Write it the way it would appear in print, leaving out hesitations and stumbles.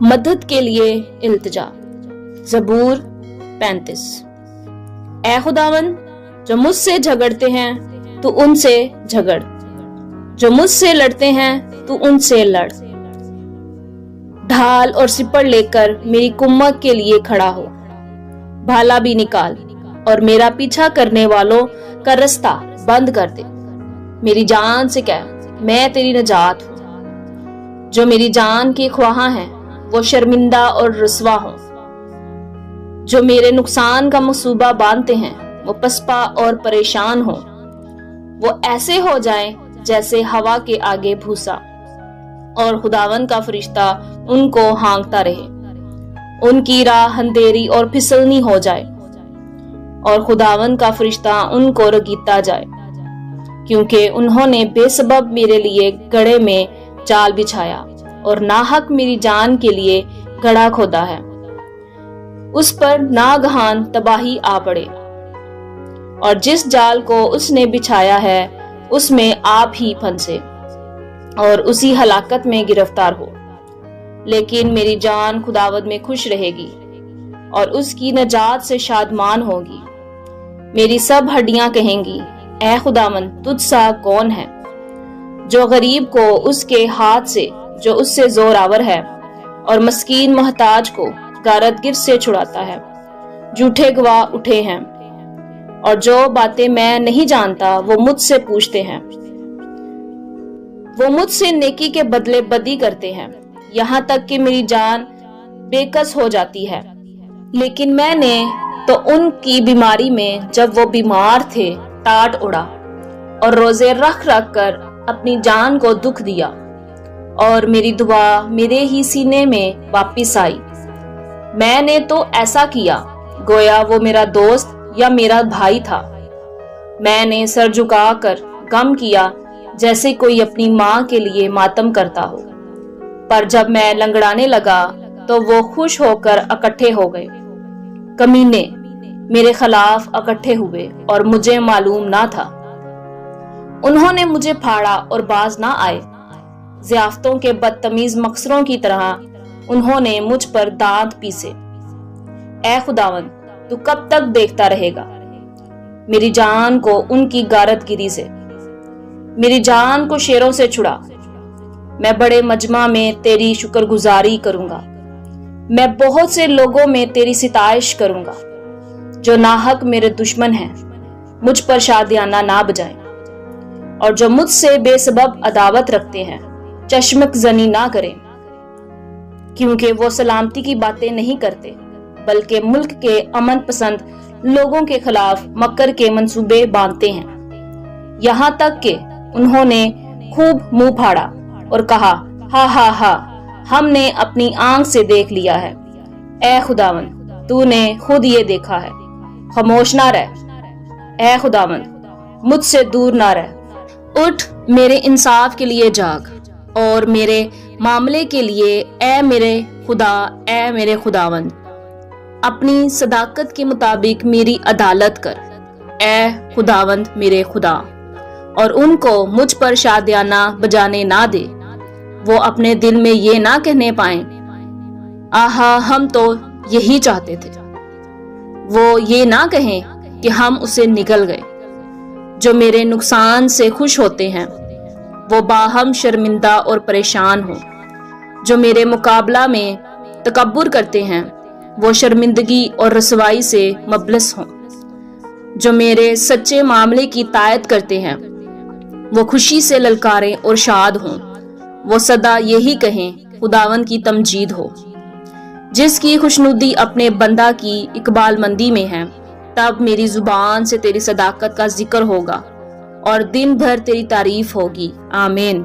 मदद के लिए इल्तिजा। ज़बूर 35। ऐ खुदावन, जो मुझसे झगड़ते हैं तू उनसे झगड़, जो मुझसे लड़ते हैं तू उनसे लड़। ढाल और सिपड़ लेकर मेरी कुम्मत के लिए खड़ा हो, भाला भी निकाल और मेरा पीछा करने वालों का रास्ता बंद कर दे। मेरी जान से कह, मैं तेरी नजात हूं। जो मेरी जान के ख्वाहां हैं वो शर्मिंदा और रुसवा हों। जो मेरे नुकसान का मंसूबा बांधते हैं वो पसपा और परेशान हों। वो ऐसे हो जाएं जैसे हवा के आगे भूसा, और खुदावन का फरिश्ता उनको हाँकता रहे। उनकी राह अंधेरी और फिसलनी हो जाए, और खुदावन का फरिश्ता उनको रगीता जाए, क्योंकि उन्होंने बेसबब मेरे लिए गड्ढे में जाल बिछाया और नाहक मेरी जान के लिए गड्ढा खोदा है। उस पर नागहान तबाही आ पड़े, और जिस जाल को उसने बिछाया है उसमें आप ही फंसे और उसी हलाकत में गिरफ्तार हो। लेकिन मेरी जान खुदावद में खुश रहेगी और उसकी नजात से शादमान होगी। मेरी सब हड्डियां कहेंगी, ऐ खुदावन, तुझ सा कौन है? जो गरीब को उसके हाथ से जो उससे जोरावर है, और मस्कीन मोहताज को गारतगिर से छुड़ाता है। झूठे गवाह उठे हैं, और जो बातें मैं नहीं जानता वो मुझसे पूछते हैं। वो मुझसे नेकी के बदले बदी करते हैं, यहाँ तक कि मेरी जान बेकस हो जाती है। लेकिन मैंने तो उनकी बीमारी में, जब वो बीमार थे, टाट उड़ा और रोजे रख रख कर अपनी जान को दुख दिया, और मेरी दुआ मेरे ही सीने में वापिस आई। मैंने तो ऐसा किया गोया वो मेरा दोस्त या मेरा भाई था। मैंने सर झुकाकर गम किया जैसे कोई अपनी माँ के लिए मातम करता हो। पर जब मैं लंगड़ाने लगा तो वो खुश होकर इकट्ठे हो गए। कमीने मेरे खिलाफ इकट्ठे हुए और मुझे मालूम ना था। उन्होंने मुझे फाड़ा और बाज ना आए। ज़ियाफ़तों के बदतमीज मकसरों की तरह उन्होंने मुझ पर दांत पीसे। ऐ खुदावन, तू कब तक देखता रहेगा मेरी जान को उनकी गारतगिरी से? मेरी जान को शेरों से छुड़ा। मैं बड़े मजमा में तेरी शुक्रगुजारी करूंगा। मैं बहुत से लोगों में तेरी सिताइश करूंगा। जो नाहक मेरे दुश्मन हैं मुझ पर शादियाना ना बजाएं, और जो मुझसे बेसबब अदावत रखते हैं चश्मक जनी ना करें, क्योंकि वो सलामती की बातें नहीं करते बल्कि मुल्क के अमन पसंद लोगों के खिलाफ मकर के मंसूबे बांधते हैं। यहाँ तक कि उन्होंने खूब मुंह फाड़ा और कहा, हा हा हा, हमने अपनी आंख से देख लिया है। ऐ खुदावन, तूने खुद ये देखा है। खामोश ना रह। ऐ खुदावन, मुझसे दूर ना रह। उठ, मेरे इंसाफ के लिए जाग और मेरे मामले के लिए ऐ मेरे खुदा, ऐ मेरे खुदावन, अपनी सदाकत के मुताबिक मेरी अदालत कर। ऐ खुदावंद मेरे खुदा, और उनको मुझ पर शादियाना बजाने ना दे। वो अपने दिल में ये ना कहने पाए, आहा हम तो यही चाहते थे। वो ये ना कहें कि हम उसे निकल गए। जो मेरे नुकसान से खुश होते हैं वो बाहम शर्मिंदा और परेशान हो। जो मेरे मुकाबला में तकब्बुर करते हैं वो शर्मिंदगी और रसवाई से मबलस हों। जो मेरे सच्चे मामले की तायद करते हैं वो खुशी से ललकारें और शाद हों। वो सदा यही कहें, खुदावन की तमजीद हो। जिसकी खुशनुदी अपने बंदा की इकबालमंदी में है, तब मेरी जुबान से तेरी सदाकत का जिक्र होगा और दिन भर तेरी तारीफ होगी। आमीन।